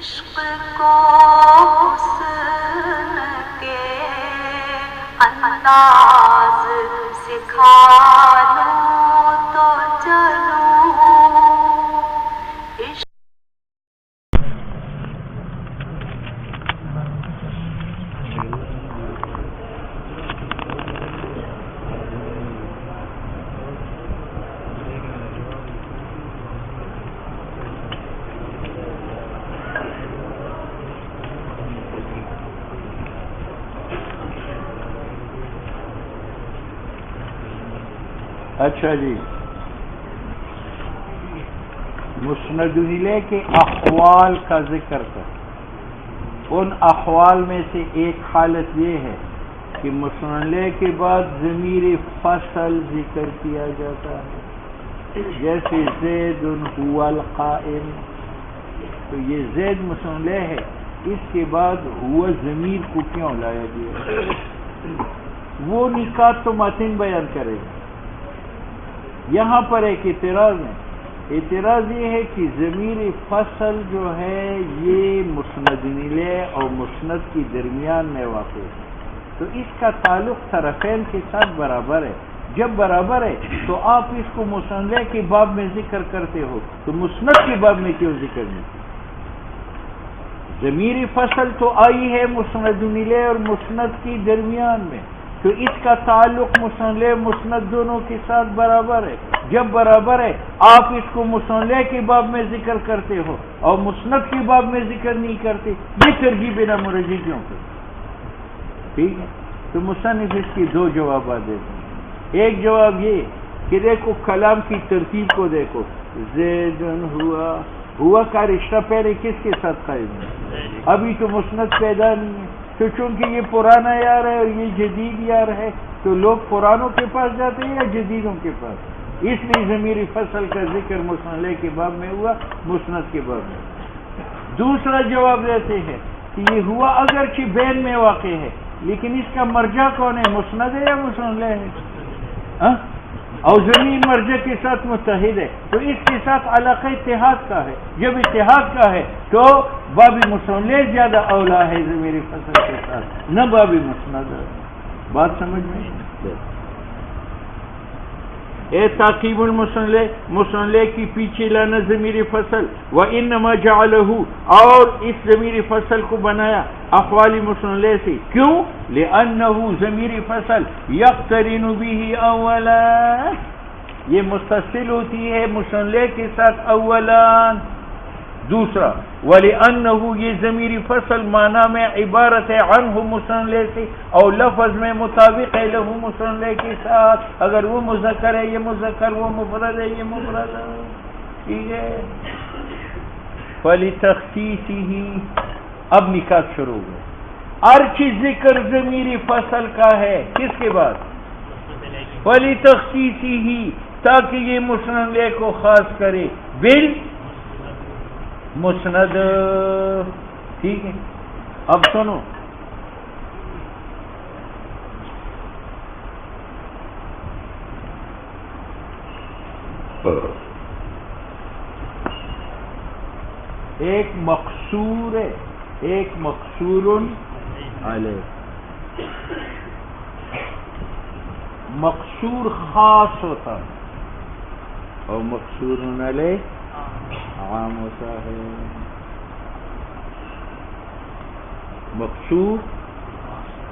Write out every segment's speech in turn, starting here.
عشق کو حسن کے انداز سکھا لوں تو چلوں عشق اچھا جی، مسند الیہ کے احوال کا ذکر کر، ان احوال میں سے ایک حالت یہ ہے کہ مسند الیہ کے بعد ضمیر فصل ذکر کیا جاتا ہے، جیسے زید هو القائم، تو یہ زید مسند الیہ ہے، اس کے بعد ہوا ضمیر کو کیوں لایا گیا؟ وہ نکات تو متن بیان کرے گا۔ یہاں پر ایک اعتراض ہے، اعتراض یہ ہے کہ ضمیر فصل جو ہے یہ مسند الیہ اور مسند کے درمیان میں واقع ہے، تو اس کا تعلق طرفین کے ساتھ برابر ہے۔ جب برابر ہے تو آپ اس کو مسند الیہ کے باب میں ذکر کرتے ہو، تو مسند کے باب میں کیوں ذکر نہیں؟ ضمیر فصل تو آئی ہے مسند الیہ اور مسند کے درمیان میں، تو اس کا تعلق مسند الیہ مسند دونوں کے ساتھ برابر ہے۔ جب برابر ہے آپ اس کو مسند الیہ کے باب میں ذکر کرتے ہو اور مسند کے باب میں ذکر نہیں کرتے، یہ ترجیح بنا مرجی کیوں کرتے؟ ٹھیک ہے، تو مصنف اس کی دو جوابات دیتے ہیں۔ ایک جواب یہ کہ دیکھو کلام کی ترتیب کو دیکھو، زید ہوا کا رشتہ پہلے کس کے ساتھ قائم ہے؟ ابھی تو مسند پیدا نہیں ہے، تو چونکہ یہ پرانا یار ہے اور یہ جدید یار ہے، تو لوگ پرانوں کے پاس جاتے ہیں یا جدیدوں کے پاس؟ اس لیے ضمیر فصل کا ذکر مسند الیہ کے باب میں ہوا، مسند کے باب میں۔ دوسرا جواب دیتے ہیں کہ یہ ہوا اگرچہ بین میں واقع ہے، لیکن اس کا مرجع کون ہے؟ مسند ہے یا مسند الیہ ہے؟ اور ضمیر مرجع کے ساتھ متحد ہے، تو اس کے ساتھ علاقہ اتحاد کا ہے۔ جب اتحاد کا ہے تو باب مسند الیہ زیادہ اولا ہے ضمیر فصل کے ساتھ، نہ باب مسند۔ بات سمجھ میں؟ اے تعقیب المسند الیہ، مسند الیہ کی پیچھے لانا ضمیر فصل، وانما جعلہ، اور اس ضمیر فصل کو بنایا احوال مسند الیہ سے، کیوں؟ لانہ ضمیر فصل یقترن به اولا، یہ متصل ہوتی ہے مسند الیہ کے ساتھ اولا۔ دوسرا وَلِأَنَّهُ، یہ ضمیر فصل معنی میں عبارت ہے عنہ مسند الیہ سے، اور لفظ میں مطابق ہے لہو مسند الیہ کے ساتھ، اگر وہ مذکر ہے یہ مذکر، وہ مفرد ہے یہ مفرد ہے، ٹھیک ہے۔ فَلِتَخْصِيصِهِ، اب نکات شروع ہوئے، ارچہ ذکر ضمیر فصل کا ہے کس کے بعد؟ فَلِتَخْصِيصِهِ، تاکہ یہ مسند الیہ کو خاص کرے بال مسند، ٹھیک ہے۔ اب سنو، ایک مقصور ہے، ایک مقصور علیہ۔ مقصور خاص ہوتا ہے اور مقصور علیہ عام ہوتا ہے۔ مقصور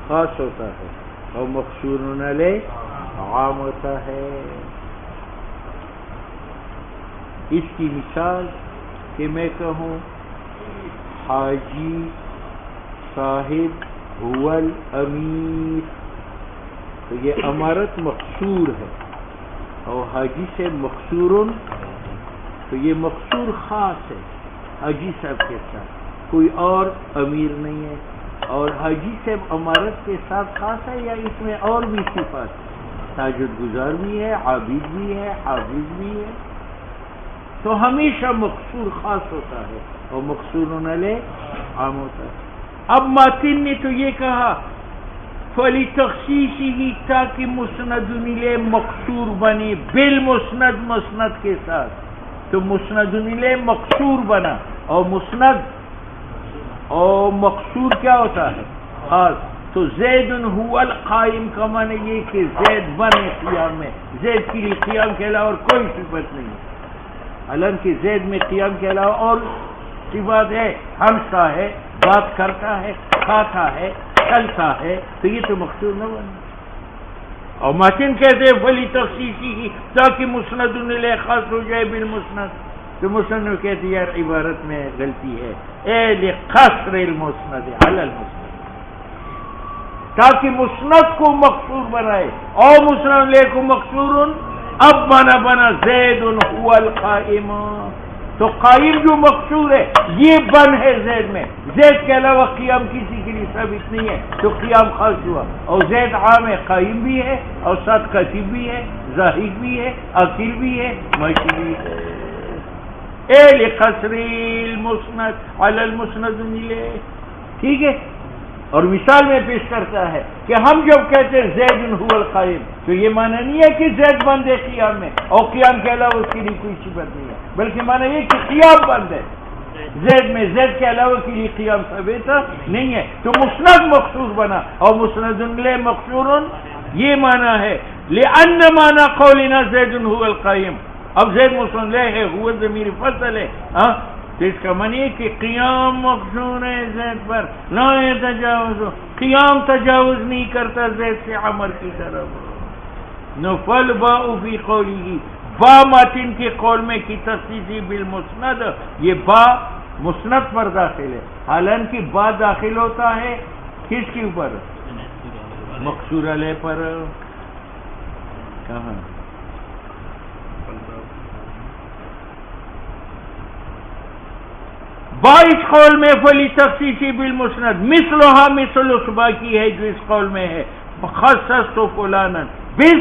خاص ہوتا ہے اور مقصور علیہ عام ہوتا ہے۔ اس کی مثال کہ میں کہوں حاجی صاحب هو الامیر، تو یہ امارت مقصور ہے، اور حاجی سے مقصور، تو یہ مقصور خاص ہے حاجی صاحب کے ساتھ، کوئی اور امیر نہیں ہے۔ اور حاجی صاحب امارت کے ساتھ خاص ہے یا اس میں اور بھی صفات ہے؟ تہجد گزار بھی ہے، عابد بھی ہے، حافظ بھی ہے، تو ہمیشہ مقصور خاص ہوتا ہے اور مقصور علیہ عام ہوتا ہے۔ اب ماتن نے تو یہ کہا فَلِتَخْصِيصِهِ، تاکہ مسند الیہ مقصور بنے بالمسند، مسند کے ساتھ، تو مسند الیہ مقصور بنا اور مسند اور مقصور کیا ہوتا ہے؟ خاص. تو زید هو القائم کا معنی یہ کہ زید بنے قیام میں، زید کے لیے قیام کے علاوہ اور کوئی صفت نہیں ہے. حالانکہ زید میں قیام کے علاوہ اور صفات ہے، ہنستا ہے، بات کرتا ہے، کھاتا ہے، چلتا ہے، تو یہ تو مقصور نہ بنے. اور ماتن کہتے ہیں ولی تخصیصی کی تاکہ مسند الیہ خاص ہو جائے بالمسند. تو مسند کہتے ہیں یار عبارت میں غلطی ہے، اے لقصر المسند علی المسند، تاکہ مسند کو مقصور بنائے اور مسند الیہ کو مقصور. اب مانا بنا زید هو القائم، تو قائم جو مقصور ہے یہ بن ہے زید میں، زید کے علاوہ قیام کسی کے لیے ثابت نہیں ہے، تو قیام خاص ہوا. اور زید عام ہے، قائم بھی ہے اور ساتھ کاتب بھی ہے، زاہد بھی ہے، عاقل بھی ہے، ماشی بھی ہے. اے لقصر المسند علی المسند الیہ. ٹھیک ہے. اور مثال میں پیش کرتا ہے کہ ہم جب کہتے ہیں زید هو القائم تو یہ معنی نہیں ہے کہ زید بند ہے قیام میں اور قیام کے علاوہ اس کے لیے کوئی صفت نہیں ہے، بلکہ معنی یہ کہ قیام بند ہے زید میں، زید کے علاوہ کے لیے قیام ثابت نہیں ہے. تو مسند مقصور بنا اور مسند الیہ مقصور، یہ معنی ہے. لأن معنی قولنا زید هو القائم، اب زید مسند الیہ ہے، هو ضمیر فصل ہے، تو اس کا معنی ہے کہ قیام مقصور ہے زید پر، لا تجاوز، قیام تجاوز نہیں کرتا زید سے عمر کی طرف. نفل باء فی قوله، با ماتن کے قول میں کی تخصیصی بالمسند، یہ با مسند پر داخل ہے، حالانکہ با داخل ہوتا ہے کس کے اوپر؟ مقصور علیہ پر. کہاں؟ باعث قول میں فلی تخصیصی بالمسند مثلها مثل صبح کی ہے جو اس قول میں ہے خصصت فلانا بس،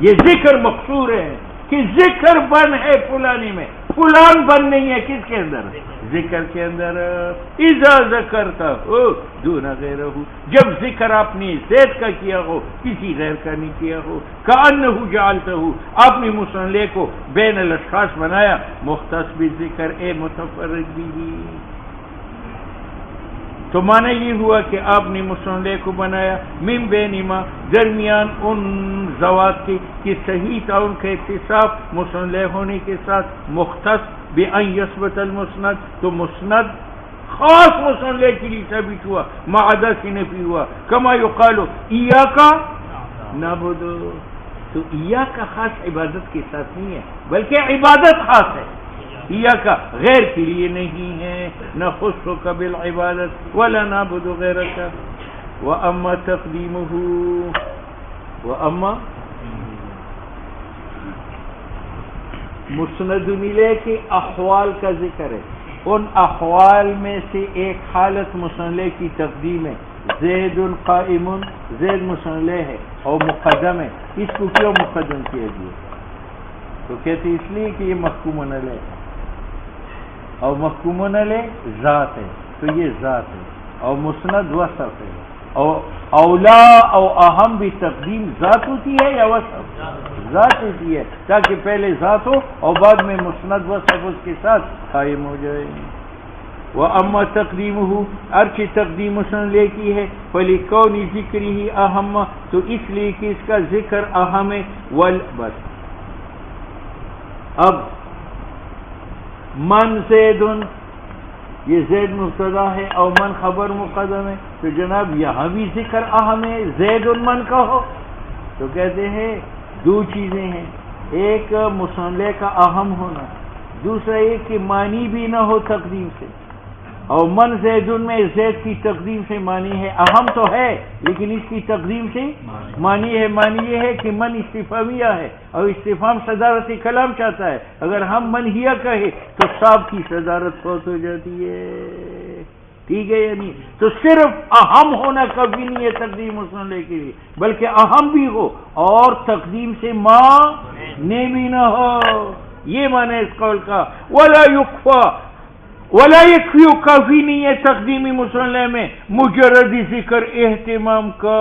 یہ ذکر مقصور ہے کہ ذکر بن ہے فلانی میں، فلان بن نہیں ہے کس کے اندر؟ ذکر کے اندر. اذا ذکرتا ہو دون غیرہ، جب ذکر آپ نے زید کا کیا ہو کسی غیر کا نہیں کیا ہو. کأنہ جعلتہ، آپ نے مسند کو بین الاشخاص بنایا مختص بالذکر اے متفرد بھی. تو معنی یہ ہوا کہ آپ نے مسند کو بنایا من بینما، درمیان ان ذوات کی صحیح تعاون کا اتصاف مسند ہونے کے ساتھ مختص بأن یثبت المسند، تو مسند خاص مسند کے لیے ثابت ہوا، معدہ سے نفی ہوا. کما یقال ایاک نعبد، تو ایاک خاص عبادت کے ساتھ نہیں ہے بلکہ عبادت خاص ہے، ایاک غیر کے لیے نہیں ہے. نخصک بالعبادت ولا نعبد غیرک. واما تقدیمہ، واما مسند الیہ کے احوال کا ذکر ہے، ان احوال میں سے ایک حالت مسند کی تقدیم ہے. زید قائم، زید مسند ہے اور مقدم ہے. اس کو کیوں مقدم کیا گیا؟ تو کہتے اس لیے کہ یہ محکوم علیہ ہے اور محکوم علیہ ذات ہے، تو یہ ذات ہے اور مسند وصف ہے. اور اولا او اہم بھی تقدیم ذات ہوتی ہے یا وصف؟ ذات ہوتی ہے، تاکہ پہلے ذات ہو اور بعد میں مسند وصف اس کے ساتھ قائم ہو جائے. وَأَمَّا تَقْدِيمُهُ، ارچہ تقدیم مسند کی ہے فَلِكَوْنِ ذِكْرِهِ أَهَمَّ، تو اس لیے کہ اس کا ذکر اہم ہے. بس اب من زید، یہ زید مبتدا ہے اور من خبر مقدم ہے، تو جناب یہاں بھی ذکر اہم ہے، زید من کا ہو. تو کہتے ہیں دو چیزیں ہیں، ایک مسند کا اہم ہونا، دوسرا ایک کہ معنی بھی نہ ہو تقدیم سے. اور من زید میں زید کی تقدیم سے معنی ہے، اہم تو ہے لیکن اس کی تقدیم سے معنی ہے. معنی یہ ہے کہ من استفہامیہ ہے اور استفہام صدارت کلام چاہتا ہے، اگر ہم من ہیا کہے تو صاحب کی صدارت فوت ہو جاتی ہے. ٹھیک ہے یا نہیں؟ تو صرف اہم ہونا کبھی نہیں ہے تقدیم مسند کے لیے، بلکہ اہم بھی ہو اور تقدیم سے معنی بھی نہ ہو. یہ معنی اس قول کا. ولا یکفی، کافی نہیں ہے تقدیمی مسند میں مجرد ذکر اہتمام کا،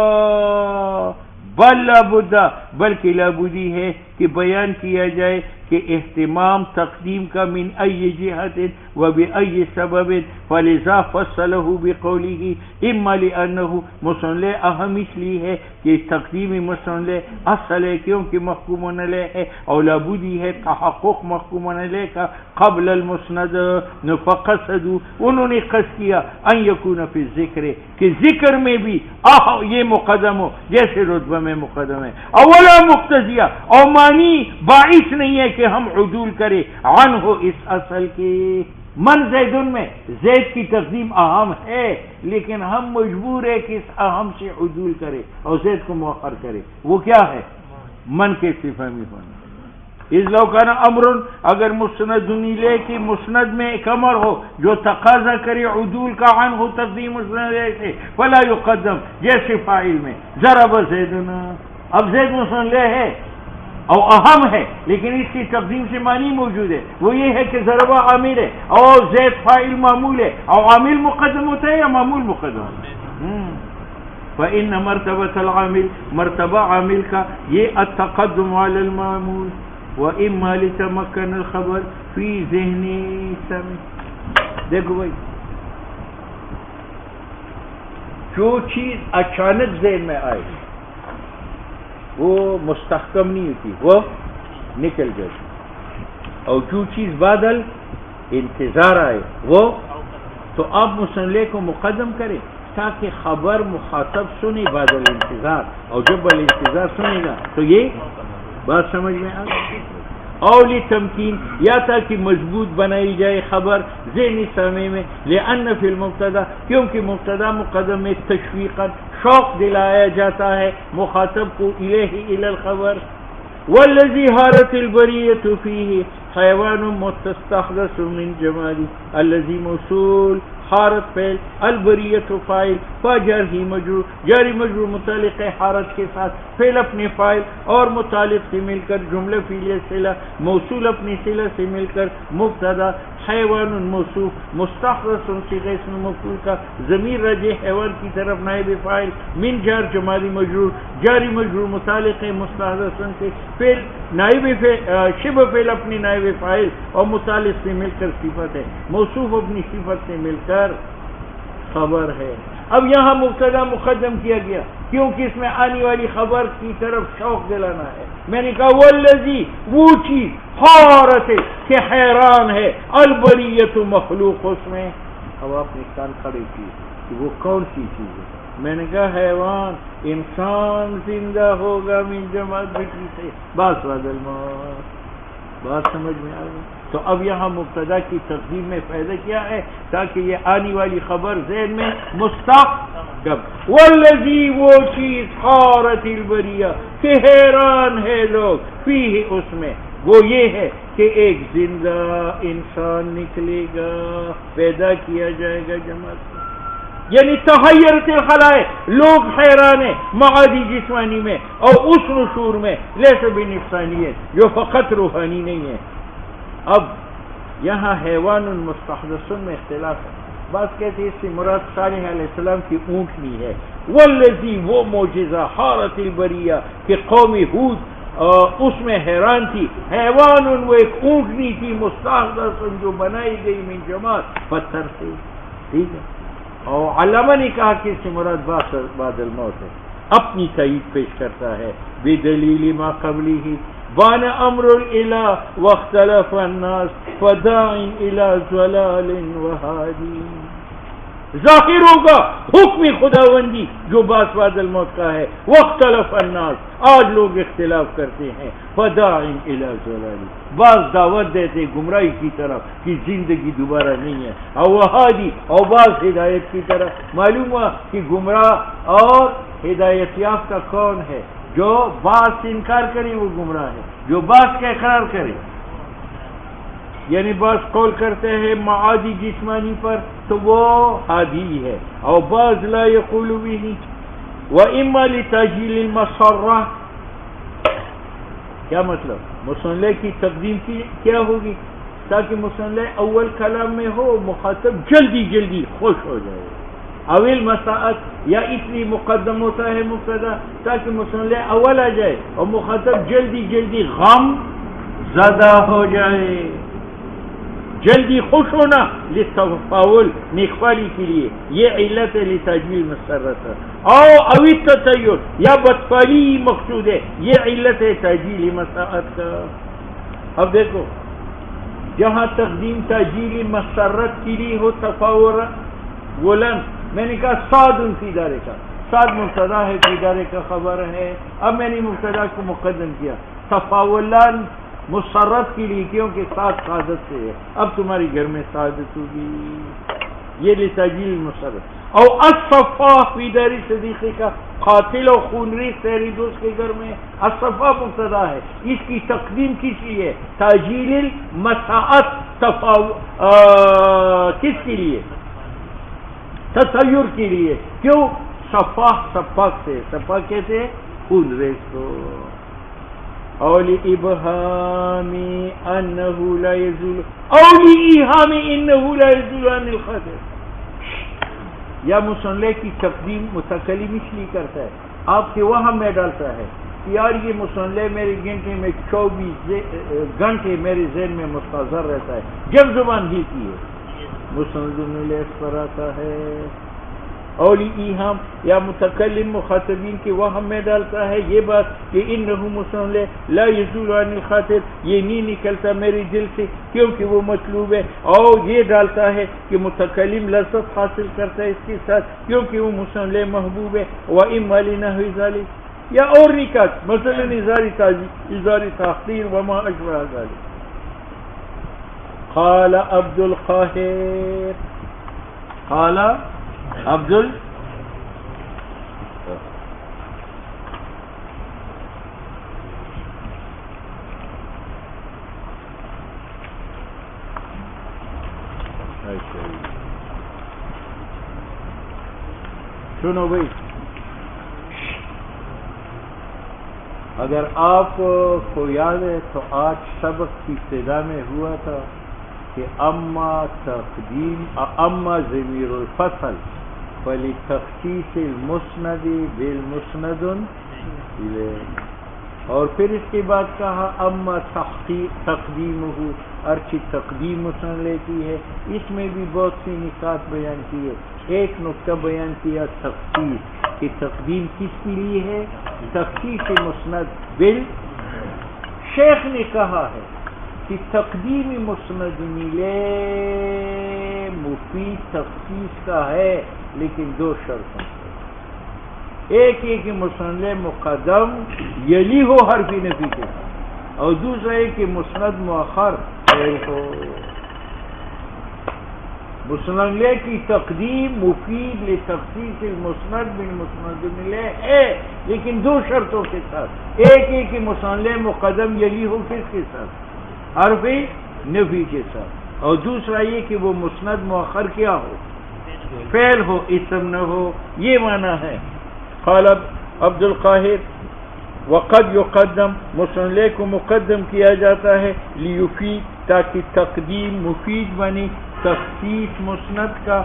بل لابد، بلکہ لابدی ہے کہ کہ بیان کیا جائے کہ اہتمام تقدیم کا من ای جہت و بأی سبب فلذا فصلہ بقولہ اما لأنہ مصنع اہم اس لیے ہے کہ تقدیم مصنع اصل ہے کیونکہ محکوم علیہ ہے اور لابدی ہے تحقق محکوم علیہ کا قبل المسند فقصدوا انہوں نے قصد کیا ان یکون فی الذکر کہ ذکر میں بھی یہ مقدم ہو جیسے رتبہ میں مقدم ہے اولا مقتضیہ اور معنی باعث نہیں ہے کہ ہم عدول کرے عنہ اس اصل کی من زیدن میں زید کی تقدیم اہم ہے لیکن ہم مجبور ہے کہ اس اہم سے عدول کرے اور زید کو مؤخر کرے وہ کیا ہے من کے استفہامی ہونا اس لو کان امر اگر مسند الیہ کی مسند میں ایک امر ہو جو تقاضا کرے عدول کا عنہ تقدیم مسند سے فلا یقدم جیسے فاعل میں ضرب زیدنا اب زید مسند ہے اور اہم ہے لیکن اس کی تقدیم سے معنی موجود ہے وہ یہ ہے کہ ضربہ عامل ہے اور زید فاعل معمول ہے اور عامل مقدم ہوتا ہے یا معمول مقدم ہوتا ہے فإن مرتبۃ العامل مرتبہ عامل کا یہ التقدم علی المعمول وإما لتمكن الخبر فی ذہنی سمع دیکھو بھائی جو چیز اچانک ذہن میں آئے وہ مستحکم نہیں ہوتی وہ نکل جاتی اور جو چیز بعدل انتظار آئے وہ تو آپ مصنع کو مقدم کریں تاکہ خبر مخاطب سنے بعدل انتظار اور جب الانتظار سنے گا تو یہ بات سمجھ میں آ گئی اولی تمکین یا تاکہ مضبوط بنائی جائے خبر ذہنی سمے میں لأن فی المبتدا کیونکہ مبتدا مقدم میں تشویقا شوق دلایا جاتا ہے مخاطب کو الیہ الی الخبر والذی حارت البریۃ فیہ حیوان مستحدث من جمالی الذی موصول حارت فعل البریۃ فاعل فجر ہی مجرور جاری مجرور متعلق ہے حارت کے ساتھ فعل اپنے فاعل اور متعلق سے مل کر جملہ فعلیہ صلہ موصول اپنی صلہ سے مل کر مبتدا حیوان موصوف مستحدث صیغہ اسم مفعول کا ضمیر رجع حیوان کی طرف نائب فاعل من جار جمالی مجرور جاری مجرور متعلق ہے مستحدث سے فعل نائب شبہ فعل اپنی نائب فاعل اور متعلق سے مل کر صفت ہے موصوف اپنی صفت سے مل کر خبر ہے اب یہاں مبتدا مقدم کیا گیا کیونکہ اس میں آنے والی خبر کی طرف شوق دلانا ہے میں نے کہا والذی وہ چیز حارت ہے کہ حیران ہے البریۃ مخلوق اس میں اب آپ نے کان کھڑے کی کہ وہ کون سی چیز ہے میں نے کہا حیوان انسان زندہ ہوگا من جماعت بٹی سے باس بعد الموت بات سمجھ میں آ گئی تو اب یہاں مبتدا کی تقدیم میں فائدہ کیا ہے تاکہ یہ آنے والی خبر ذہن میں مستقبل والذی وہ چیز حارت البریہ کہ حیران ہے لوگ فیہ اس میں وہ یہ ہے کہ ایک زندہ انسان نکلے گا پیدا کیا جائے گا جماعت یعنی تحیرت الخلائق لوگ حیران ہیں معادی جسمانی میں اور اس نشور میں لیس بنفسانیت جو فقط روحانی نہیں ہے اب یہاں حیوان مستحدث میں اختلاف ہے بات کہتے ہیں اس سے مراد صالح علیہ السلام کی اونٹنی ہے والذی وہ معجزہ حارت البریہ کہ قوم ہود اس میں حیران تھی حیوان وہ ایک اونٹنی تھی مستحدث جو بنائی گئی من جماعت پتھر سے ٹھیک ہے اور علامہ نے کہا کہ اس سے مراد بعد الموت ہے اپنی تائید پیش کرتا ہے بدلیل ما قبلہ بان امر الالہ واختلف الناس فداع الى ضلال وہادی ظاہر ہوگا حکم خداوندی جو باس بعد الموت کا ہے واختلف الناس آج لوگ اختلاف کرتے ہیں فداع الى ضلال بعض دعوت دیتے گمراہی کی طرف کہ زندگی دوبارہ نہیں ہے اور وہادی اور بعض ہدایت کی طرف معلوم ہوا کہ گمراہ اور ہدایت یافتہ کون ہے جو بعض سے انکار کرے وہ گمراہ ہے جو بعض کا اقرار کرے یعنی بعض قول کرتے ہیں معادی جسمانی پر تو وہ ہادی ہے اور بعض لا یقول به واما لتاجیل المسرہ کیا مطلب مصنع کی تقدیم کی کیا ہوگی تاکہ مصنع اول کلام میں ہو مخاطب جلدی جلدی خوش ہو جائے اول مساعت یا اس لیے مقدم ہوتا ہے مبتدا تاکہ مصنع اول آ جائے اور مخاطب جلدی جلدی غم زدہ ہو جائے، جلدی خوش ہونا للتفاول نیکخوالی کے لیے، یہ علت ہے لتجویل مسرت او اوی تطیر یا بدفعلی مقصود ہے، یہ علت ہے تجویل مساعت کا۔ اب دیکھو جہاں تقدیم تجویل مسرت کے لیے ہو تفاور ولن، میں نے کہا صاد فی دارے کا، صاد مبتدا ہے فی دارے کا خبر ہے، اب میں نے مبتدا کو مقدم کیا، تفاولان مسرت کے لیے کیونکہ سعادت سعادت سے ہے، اب تمہاری گھر میں سعادت ہوگی، یہ لتجویل مسرت۔ او الصفاح فی دار صدیقی کا، قاتل و خونریز تیری دوست کے گھر میں، الصفاح مبتدا ہے، اس کی تقدیم کس لیے؟ تجویل المساعت، کس کے لیے؟ تطیر کے لیے، کیوں؟ صفاح صفاق سے، صفاح کہتے ہیں خونریز کو۔ اولی ابہامی انہو لا یزول، اولی ایہامی انہو لا یزول عن الخطر، یا مصنع کی تقدیم متکلم اس لیے کرتا ہے، آپ کے وہاں میں ڈالتا ہے کہ یار یہ مصنع میرے گھنٹے میں 24 گھنٹے میرے ذہن میں مستحضر رہتا ہے جب زبان ہلتی ہے، مصنع اس پر آتا ہے۔ اولی ایہام یا متکلم مخاطبین کے وہم میں ڈالتا ہے یہ بات کہ انہو مصنع لا یزول عن الخاطر، یہ نہیں نکلتا میرے دل سے کیونکہ وہ مطلوب ہے، اور یہ ڈالتا ہے کہ متکلم لذت حاصل کرتا ہے اس کے ساتھ کیونکہ وہ مصنع محبوب ہے۔ وَإِمَّا لِنَحْوِ ذَلِكَ، یا اور نکات مثلا اظہار تحقیر وما اشبہ ذلك۔ قال عبد القاہر، قال عبد سنو بھائی، اگر آپ کو یاد ہے تو آج سبق کی ابتدا میں ہوا تھا کہ اما ضمیر الفصل فلتخصیص المسند بالمسند الیہ، اور پھر اس کے بعد کہا اما تقدیمہ، ارچی تقدیم مسند لیتی ہے، اس میں بھی بہت سی نکات بیان کی ہے۔ ایک نقطہ بیان کیا تخصیص، کہ تقدیم کس کے لیے ہے؟ تخصیص مسند بال، شیخ نے کہا ہے کہ تقدیم مسند ملے مفید تخصیص کا ہے لیکن دو شرطوں سے، ایک یہ کہ مسند مقدم یلی ہو حرف نفی کے ساتھ، اور دوسرا یہ کہ مسند مؤخر فعل ہو۔ مسند کی تقدیم مفید لتخصیص المسند بالمسند ملے ہے لیکن دو شرطوں کے ساتھ، ایک یہ کہ مسند مقدم یلی ہو کس کے ساتھ؟ حرف نفی کے ساتھ، اور دوسرا یہ کہ وہ مسند مؤخر کیا ہو؟ فعل ہو، اسم نہ ہو، یہ معنی ہے۔ قال عبد القاہر وقد یقدم، مسند کو مقدم کیا جاتا ہے لیفید، تاکہ تقدیم مفید بنی، تخصیص مسند کا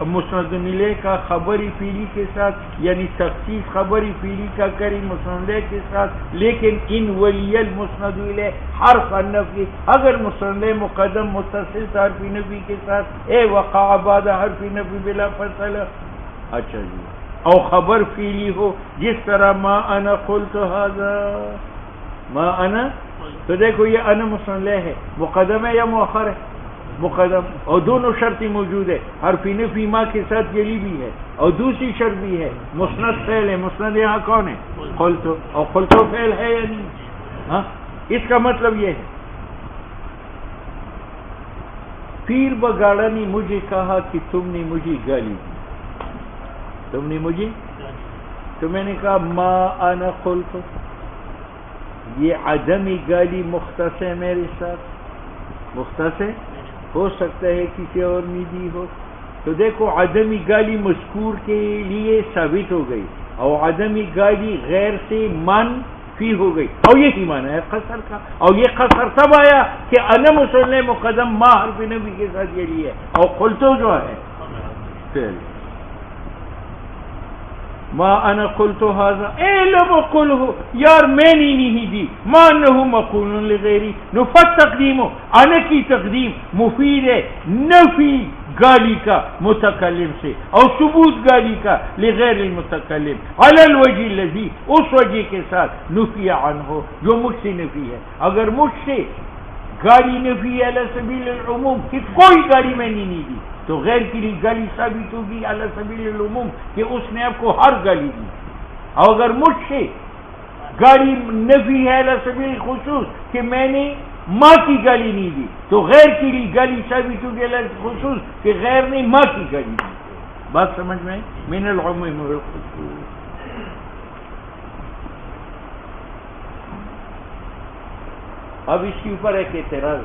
مسند ملے کا خبری فیلی کے ساتھ، یعنی تخصیص خبری فیلی کا کری مسند کے ساتھ، لیکن ان ولی المسند الیہ حرف النفی، اگر مسند مقدم متصل حرف نفی کے ساتھ، اے وقع بعد حرف نفی بلا فصل، اچھا جی، او خبر فیلی ہو جس طرح ما انا قلت ھذا، ما انا، تو دیکھو یہ انا مسند ہے، مقدم ہے یا مؤخر ہے؟ مقدم، اور دونوں شرطیں موجود ہے، حرف نفی ما کے ساتھ یلی بھی ہے، اور دوسری شرط بھی ہے مسند فعل ہے، مسند یہاں کون ہے؟ قلت، اور قلت فعل ہے یا نہیں؟ ہاں، اس کا مطلب یہ ہے پیر بگاڑا نے مجھے کہا کہ تم نے مجھے گالی دی، تم نے مجھے، تو میں نے کہا ما انا قلت، یہ عدمی گالی مختص ہے میرے ساتھ، مختص ہے، ہو سکتا ہے کسی اور میں دی ہو، تو دیکھو عدمی گالی مذکور کے لیے ثابت ہو گئی، اور عدمی گالی غیر سے منفی ہو گئی، اور یہی معنی ہے قصر کا، اور یہ قصر تب آیا کہ انا مسند مقدم ما حرف نفی کے ساتھ یہ لیے، اور قلتو جو ہے فعل، ما انا قلت هذا اے لم قله یار میں نے نہیں دی ما انه مقول لغیری نفت تقدیم انا کی تقدیم مفید ہے نفی گالی کا متکلم سے اور ثبوت گالی کا لغیر المتکلم علی الوجہ الذی اس وجہ کے ساتھ نفی عنہ جو مجھ سے نفی ہے. اگر مجھ سے گالی نفی علی سبیل العموم کہ کوئی گالی میں نے نہیں دی تو غیر کے لیے گالی ثابت ہوگی علی سبیل العموم کہ اس نے آپ کو ہر گالی دی. اور اگر مجھ سے گالی نفی ہے علی سبیل الخصوص کہ میں نے ماں کی گالی نہیں دی تو غیر کے لیے گالی ثابت ہوگی علی الخصوص کہ غیر نے ماں کی گالی دی. بات سمجھ میں من العموم والخصوص. اب اس کے اوپر ایک اعتراض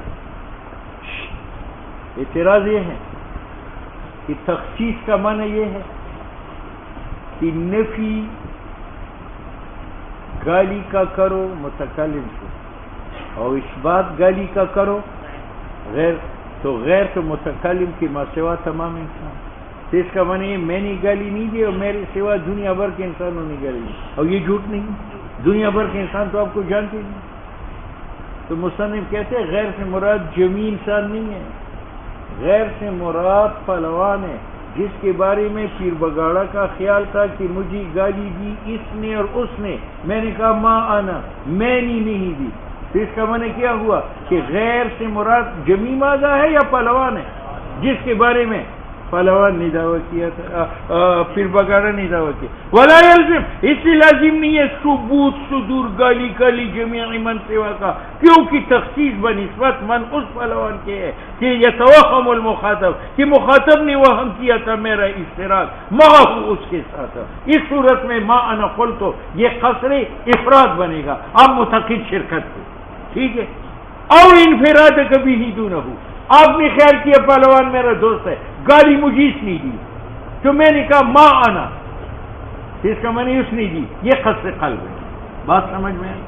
یہ ہے کہ تخصیص کا معنی یہ ہے کہ نفی گالی کا کرو متکلم سے اور اس بات گالی کا کرو غیر تو متکلم کے ما سوا تمام انسان. تو اس کا معنی یہ میں نے گالی نہیں دی اور میرے سوا دنیا بھر کے انسانوں نے گالی دی. اور یہ جھوٹ نہیں, دنیا بھر کے انسان تو آپ کو جانتے نہیں. تو مصنف کہتے ہیں غیر سے مراد جمی انسان نہیں ہے, غیر سے مراد پہلوان ہے جس کے بارے میں پیر بگاڑا کا خیال تھا کہ مجھے گالی دی اس نے اور اس نے, میں نے کہا ماں آنا میں نے نہیں دی. تو اس کا معنی کیا ہوا کہ غیر سے مراد جمی مادہ ہے یا پہلوان ہے جس کے بارے میں پہلوان نے دعویٰ کیا تھا, پیر بگاڑا نے دعویٰ کیا. ولا یلزم اس لیے لازم نہیں ہے ثبوت صدور گالی کا لی جمیع من سوا کا, کیونکہ تخصیص بنسبت من اس پہلوان کے ہے کہ یتوہم المخاطب کہ مخاطب نے وہم کیا تھا میرا اشتراک معه اس کے ساتھ. اس صورت میں ما انا قلت یہ قصر افراد بنے گا اب متقد شرکت کو, ٹھیک ہے. اور انفراد کبھی ہی دونہ, آپ نے خیال کیا پہلوان میرا دوست ہے, گالی مجھے اس نے دی تو میں نے کہا ماں آنا, اس کا میں نے اس نے دی, یہ قصد قلب ہے. بات سمجھ میں آئی.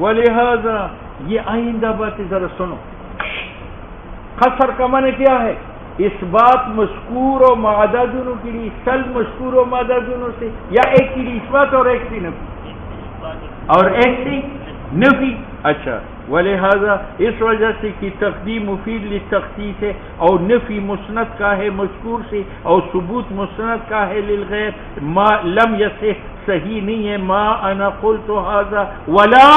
ولہذا یہ آئندہ باتیں ذرا سنو. قصر کا معنی کیا ہے؟ اس بات مذکور و مادہ دونوں کے لیے, سلب مذکور و مادہ دونوں سے, یا ایک کے لیے اس بات اور ایک سے نفی اور ایک سے نفی. اچھا, ولہذا اس وجہ سے کہ تقدیم مفید للتخصیص ہے اور نفی مسند کا ہے مذکور سے اور ثبوت مسند کا ہے للغیر. ما لم یصح صحیح نہیں ہے ما انا قلت هذا ولا,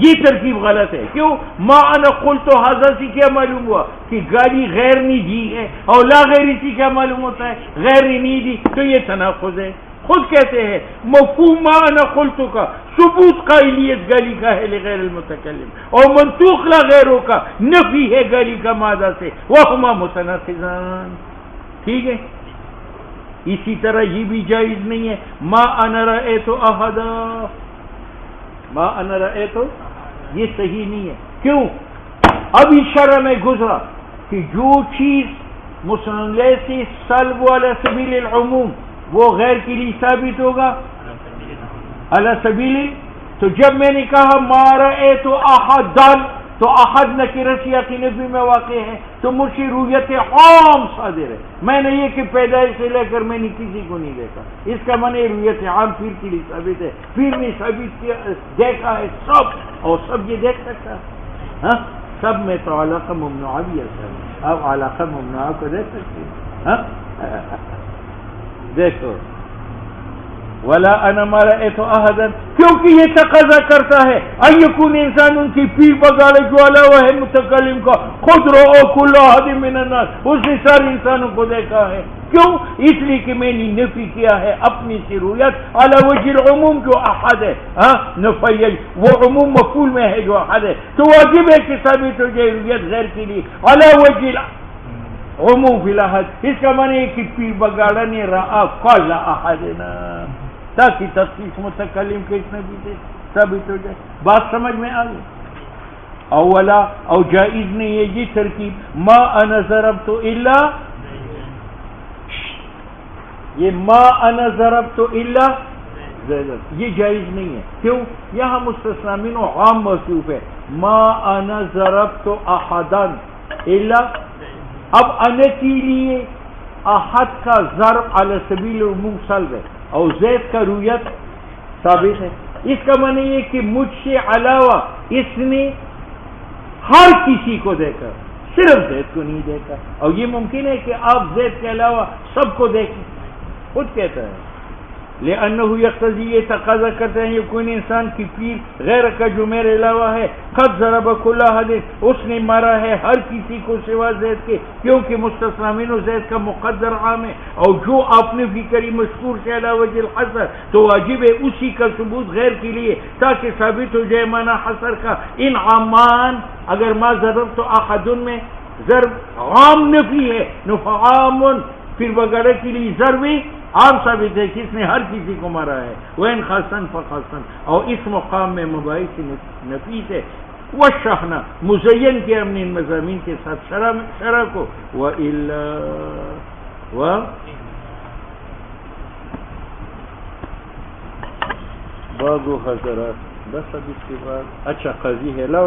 یہ ترکیب غلط ہے. کیوں؟ ما انا قلت هذا سے کیا معلوم ہوا کہ گالی غیر نے دی ہے, اور لا غیری سے کیا معلوم ہوتا ہے غیر نے نہیں دی, تو یہ تناقض ہے. خود کہتے ہیں مفہوم ما انا قلت کا ثبوت قائلیت گالی کا ہے لغیر المتکلم, اور منطوق لا غیروں کا نفی ہے گالی کا مادہ سے, وہما متناقضان. ٹھیک ہے. اسی طرح یہ بھی جائز نہیں ہے ما انا رأیت احدا, ما انا رأیت, یہ صحیح نہیں ہے. کیوں؟ ابھی شرح میں گزرا کہ جو چیز مسلم سے سلب علی سبیل العموم وہ غیر کے لیے ثابت ہوگا علی سبیل. تو جب میں نے کہا ما رأیت احدن تو احد نکرہ سیاقی نفی میں واقع ہے, تو مجھ سے رویت عام صادر ہے. میں نے یہ کہ پیدائش سے لے کر میں نے کسی کو نہیں دیکھا, اس کا معنی رویت عام پیر کے لیے ثابت ہے. پیر نے ثابت کیا دیکھا ہے سب, اور سب یہ دیکھ سکتا ہے. ہاں, سب میں تو علاقہ ممنوعہ بھی ہے. اب علاقہ ممنوعہ کو دیکھ سکتے ہیں. ہاں دیکھو, ولا انا ما رأيت احدا, کیونکہ یہ تقاضا کرتا ہے ان یکون انسان ان کی پیر بگاڑے جو علا وہ ہے متکلم کا خود رو کل احد من الناس, اس نے سارے انسانوں کو دیکھا ہے. کیوں؟ اس لیے کہ میں نے نفی کیا ہے اپنی سے رویت علی وجہ العموم جو احد ہے. ہاں نفی وہ عموم مفعول میں ہے جو احد ہے, تو واجب ہے کہ ثابت ہو جائے رویت غیر کے لیے علی وجہ عموم فی الاحد. اس کا معنی ہے کہ پیر بگاڑا نے رہا کل احدنا, تاکہ تخصیص متکلم کے اس نبی سے ثابت ہو جائے. بات سمجھ میں آ گئی. اولا اور جائز نہیں ہے یہ ترکیب ما انا ضربت الا, یہ ما انا ضربت الا یہ جائز نہیں ہے. کیوں؟ یہاں مستثنی منہ عام موصوف ہے. ما انا ضربت احدا الا, اب انا کے لیے احد کا ضرب علی سبیل العموم سلب ہے اور زید کا رویت ثابت ہے. اس کا معنی یہ کہ مجھ سے علاوہ اس نے ہر کسی کو دیکھا، صرف زید کو نہیں دیکھا. اور یہ ممکن ہے کہ آپ زید کے علاوہ سب کو دیکھیں. خود کہتا ہے لأنه يقتضي، یہ تقاضا کرتے ہیں یہ کوئی انسان کی پیر غیر کا جو میرے علاوہ ہے، قد ضرب كل احد، اس نے مارا ہے ہر کسی کو سوا زید کے، کیونکہ مستثنی منہ زید کا مقدر عام ہے. اور جو آپ نے فکری مشکور سے علی وجہ الحصر، تو واجب ہے اسی کا ثبوت غیر کے لیے تاکہ ثابت ہو جائے معنی حصر کا. ان عامان، اگر ما ضرب تو احد میں ضرب عام نفی ہے، نفعام پھر وغیرہ کے لیے ضرب عام ثابت ہے کہ اس نے ہر کسی کو مارا ہے. وَإِنْ خَاصًا فَخَاصًا، اور اس مقام میں مباحث نفیس ہے. وَالشَّحْنَ، مزین کیا ہم نے ان مضامین کے ساتھ شرح کو. وَإِلَّا بعض حضرات، بس اب اس کے بعد اچھا قاضی ہے. لو